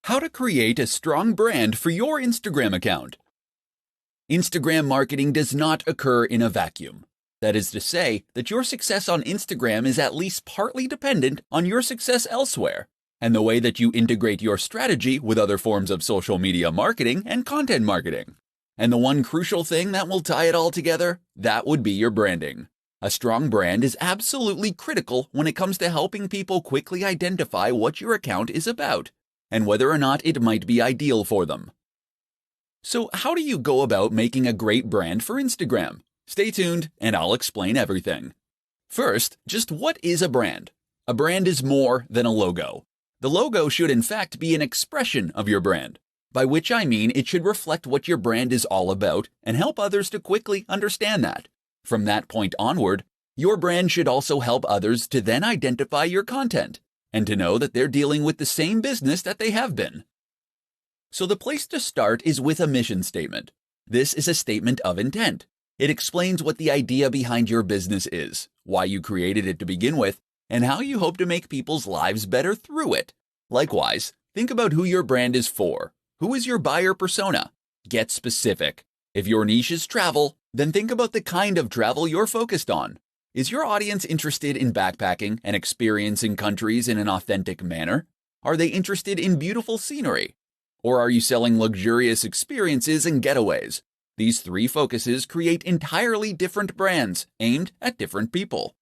How to create a strong brand for your Instagram account. Instagram marketing does not occur in a vacuum. That is to say that your success on Instagram is at least partly dependent on your success elsewhere, and the way that you integrate your strategy with other forms of social media marketing and content marketing. And the one crucial thing that will tie it all together, that would be your branding. A strong brand is absolutely critical when it comes to helping people quickly identify what your account is about, and whether or not it might be ideal for them. So how do you go about making a great brand for Instagram? Stay tuned and I'll explain everything. First, just what is a brand? A brand is more than a logo. The logo should in fact be an expression of your brand, by which I mean it should reflect what your brand is all about and help others to quickly understand that. From that point onward, your brand should also help others to then identify your content and to know that they're dealing with the same business that they have been. So the place to start is with a mission statement. This is a statement of intent. It explains what the idea behind your business is, why you created it to begin with, and how you hope to make people's lives better through it. Likewise, think about who your brand is for. Who is your buyer persona? Get specific. If your niche is travel, then think about the kind of travel you're focused on. Is your audience interested in backpacking and experiencing countries in an authentic manner? Are they interested in beautiful scenery? Or are you selling luxurious experiences and getaways? These three focuses create entirely different brands aimed at different people.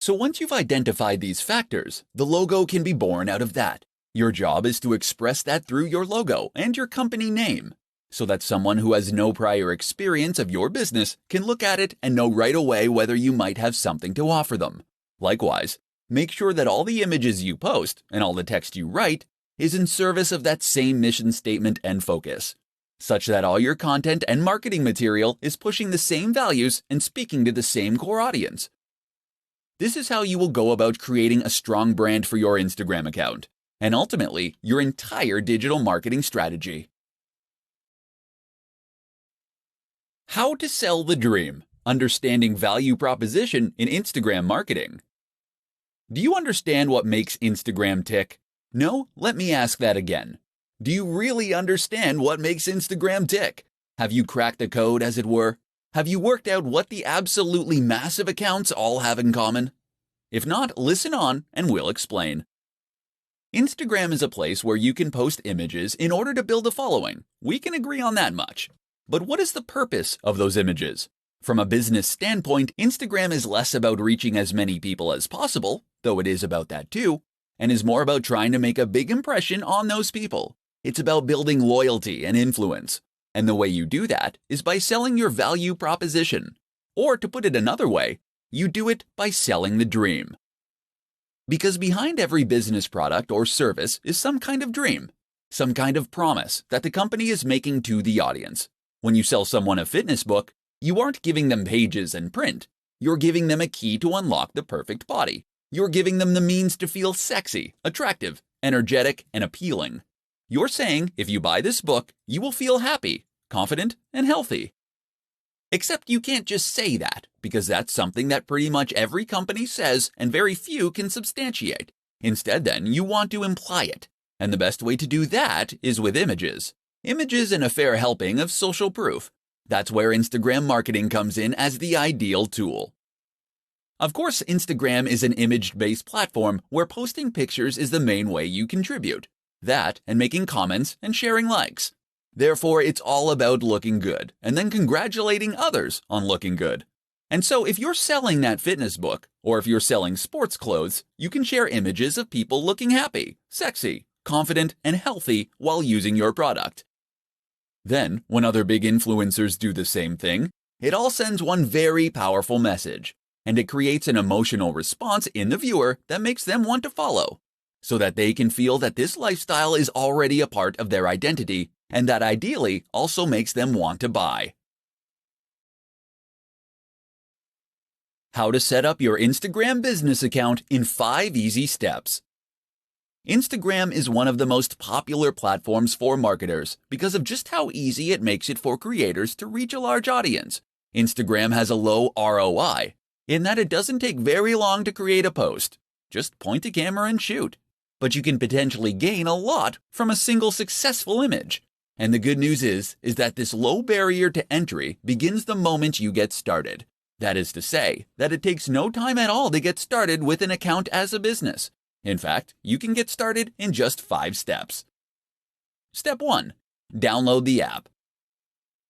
So once you've identified these factors, the logo can be born out of that. Your job is to express that through your logo and your company name, so that someone who has no prior experience of your business can look at it and know right away whether you might have something to offer them. Likewise, make sure that all the images you post and all the text you write is in service of that same mission statement and focus, such that all your content and marketing material is pushing the same values and speaking to the same core audience. This is how you will go about creating a strong brand for your Instagram account, and ultimately, your entire digital marketing strategy. How to sell the dream. Understanding value proposition in Instagram marketing. Do you understand what makes Instagram tick? No? Let me ask that again. Do you really understand what makes Instagram tick? Have you cracked the code, as it were? Have you worked out what the absolutely massive accounts all have in common? If not, listen on and we'll explain. Instagram is a place where you can post images in order to build a following. We can agree on that much. But what is the purpose of those images? From a business standpoint, Instagram is less about reaching as many people as possible, though it is about that too, and is more about trying to make a big impression on those people. It's about building loyalty and influence. And the way you do that is by selling your value proposition. Or to put it another way, you do it by selling the dream. Because behind every business product or service is some kind of dream, some kind of promise that the company is making to the audience. When you sell someone a fitness book, you aren't giving them pages and print. You're giving them a key to unlock the perfect body. You're giving them the means to feel sexy, attractive, energetic, and appealing. You're saying if you buy this book, you will feel happy, confident, and healthy. Except you can't just say that, because that's something that pretty much every company says and very few can substantiate. Instead, then, you want to imply it. And the best way to do that is with images. Images and a fair helping of social proof. That's where Instagram marketing comes in as the ideal tool. Of course, Instagram is an image-based platform where posting pictures is the main way you contribute. That and making comments and sharing likes. Therefore, it's all about looking good and then congratulating others on looking good. And so if you're selling that fitness book, or if you're selling sports clothes, you can share images of people looking happy, sexy, confident, and healthy while using your product. Then, when other big influencers do the same thing, it all sends one very powerful message, and it creates an emotional response in the viewer that makes them want to follow, so that they can feel that this lifestyle is already a part of their identity, and that ideally also makes them want to buy. How to set up your Instagram business account in 5 easy steps. Instagram is one of the most popular platforms for marketers because of just how easy it makes it for creators to reach a large audience. Instagram has a low ROI in that it doesn't take very long to create a post. Just point a camera and shoot. but you can potentially gain a lot from a single successful image. And the good news is that this low barrier to entry begins the moment you get started. That is to say, that it takes no time at all to get started with an account as a business. In fact, you can get started in just 5 steps. Step 1. Download the app.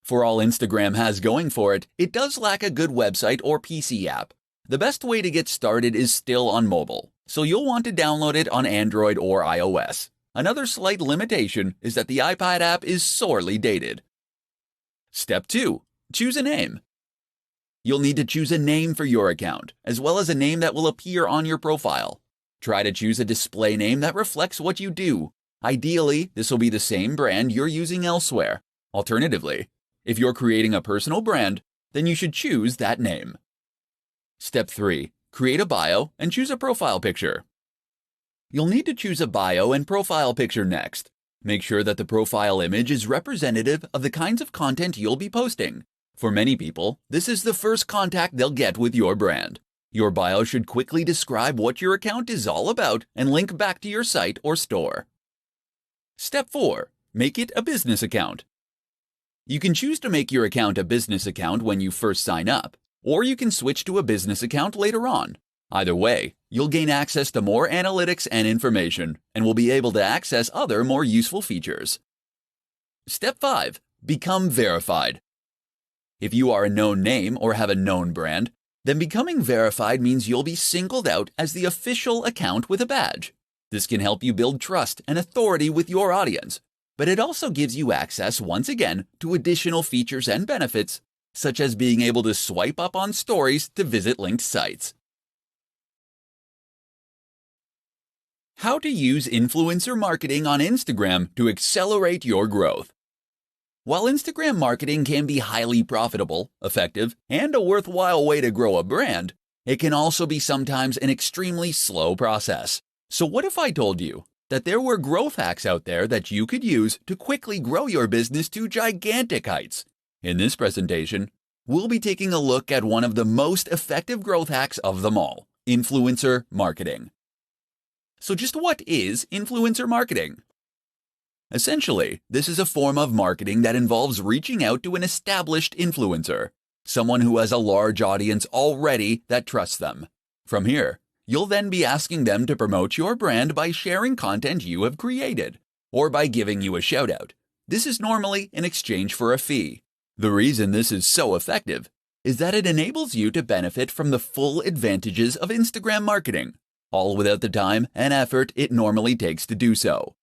For all Instagram has going for it, it does lack a good website or PC app. The best way to get started is still on mobile, so you'll want to download it on Android or iOS. Another slight limitation is that the iPad app is sorely dated. Step 2. Choose a name. You'll need to choose a name for your account, as well as a name that will appear on your profile. Try to choose a display name that reflects what you do. Ideally, this will be the same brand you're using elsewhere. Alternatively, if you're creating a personal brand, then you should choose that name. Step 3. Create a bio and choose a profile picture. You'll need to choose a bio and profile picture next. Make sure that the profile image is representative of the kinds of content you'll be posting. For many people, this is the first contact they'll get with your brand. Your bio should quickly describe what your account is all about and link back to your site or store. Step 4. Make it a business account. You can choose to make your account a business account when you first sign up, or you can switch to a business account later on. Either way, you'll gain access to more analytics and information, and will be able to access other more useful features. Step 5. Become verified. If you are a known name or have a known brand, then becoming verified means you'll be singled out as the official account with a badge. This can help you build trust and authority with your audience, but it also gives you access once again to additional features and benefits, such as being able to swipe up on stories to visit linked sites. How to use influencer marketing on Instagram to accelerate your growth. While Instagram marketing can be highly profitable, effective, and a worthwhile way to grow a brand, it can also be sometimes an extremely slow process. So what if I told you that there were growth hacks out there that you could use to quickly grow your business to gigantic heights? In this presentation, we'll be taking a look at one of the most effective growth hacks of them all, influencer marketing. So just what is influencer marketing? Essentially, this is a form of marketing that involves reaching out to an established influencer, someone who has a large audience already that trusts them. From here, you'll then be asking them to promote your brand by sharing content you have created, or by giving you a shout-out. This is normally in exchange for a fee. The reason this is so effective is that it enables you to benefit from the full advantages of Instagram marketing, all without the time and effort it normally takes to do so.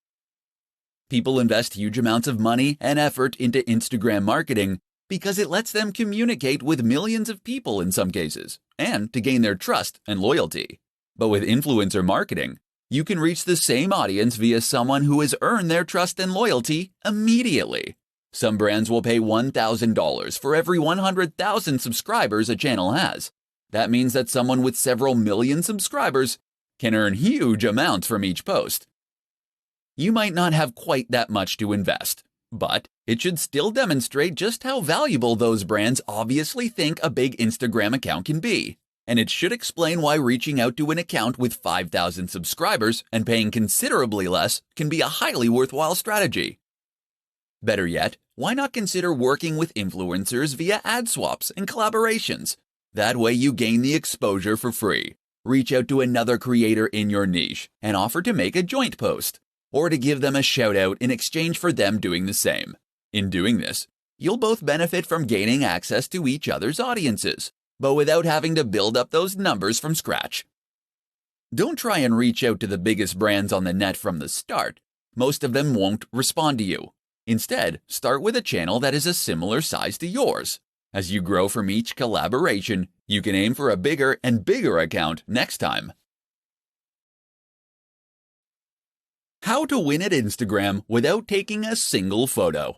People invest huge amounts of money and effort into Instagram marketing because it lets them communicate with millions of people in some cases, and to gain their trust and loyalty. But with influencer marketing, you can reach the same audience via someone who has earned their trust and loyalty immediately. Some brands will pay $1,000 for every 100,000 subscribers a channel has. That means that someone with several million subscribers can earn huge amounts from each post. You might not have quite that much to invest, but it should still demonstrate just how valuable those brands obviously think a big Instagram account can be. And it should explain why reaching out to an account with 5,000 subscribers and paying considerably less can be a highly worthwhile strategy. Better yet, why not consider working with influencers via ad swaps and collaborations? That way you gain the exposure for free. Reach out to another creator in your niche and offer to make a joint post, or to give them a shout out in exchange for them doing the same. In doing this, you'll both benefit from gaining access to each other's audiences, but without having to build up those numbers from scratch. Don't try and reach out to the biggest brands on the net from the start. Most of them won't respond to you. Instead, start with a channel that is a similar size to yours. As you grow from each collaboration, you can aim for a bigger and bigger account next time. How to win at Instagram without taking a single photo.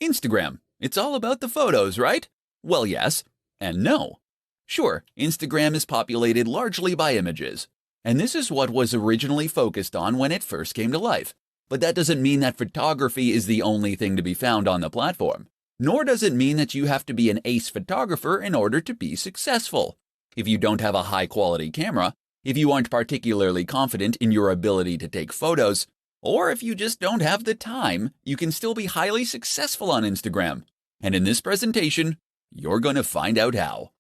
Instagram, it's all about the photos, right? Well, yes and no. Sure, Instagram is populated largely by images, and this is what was originally focused on when it first came to life. But that doesn't mean that photography is the only thing to be found on the platform. Nor does it mean that you have to be an ace photographer in order to be successful. If you don't have a high-quality camera, If you aren't particularly confident in your ability to take photos, or if you just don't have the time, you can still be highly successful on Instagram. And in this presentation, you're going to find out how.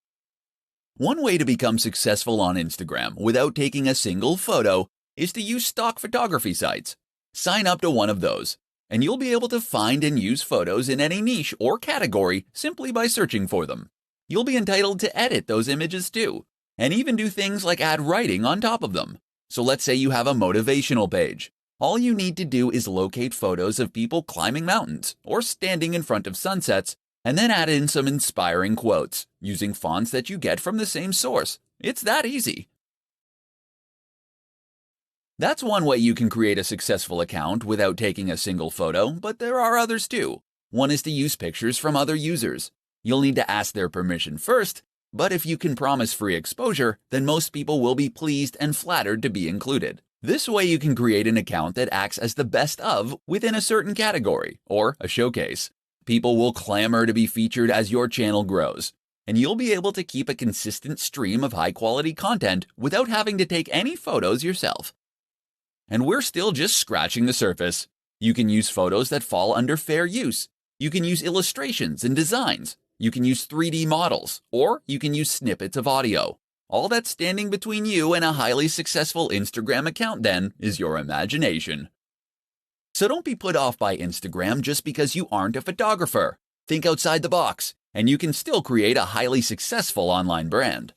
One way to become successful on Instagram without taking a single photo is to use stock photography sites. Sign up to one of those, and you'll be able to find and use photos in any niche or category simply by searching for them. You'll be entitled to edit those images too, and even do things like add writing on top of them. So let's say you have a motivational page. All you need to do is locate photos of people climbing mountains or standing in front of sunsets, and then add in some inspiring quotes using fonts that you get from the same source. It's that easy. That's one way you can create a successful account without taking a single photo, but there are others too. One is to use pictures from other users. You'll need to ask their permission first, but if you can promise free exposure, then most people will be pleased and flattered to be included. This way you can create an account that acts as the best of within a certain category, or a showcase. People will clamor to be featured as your channel grows, and you'll be able to keep a consistent stream of high-quality content without having to take any photos yourself. And we're still just scratching the surface. You can use photos that fall under fair use. You can use illustrations and designs. You can use 3D models, or you can use snippets of audio. All that's standing between you and a highly successful Instagram account then is your imagination. So don't be put off by Instagram just because you aren't a photographer. Think outside the box, and you can still create a highly successful online brand.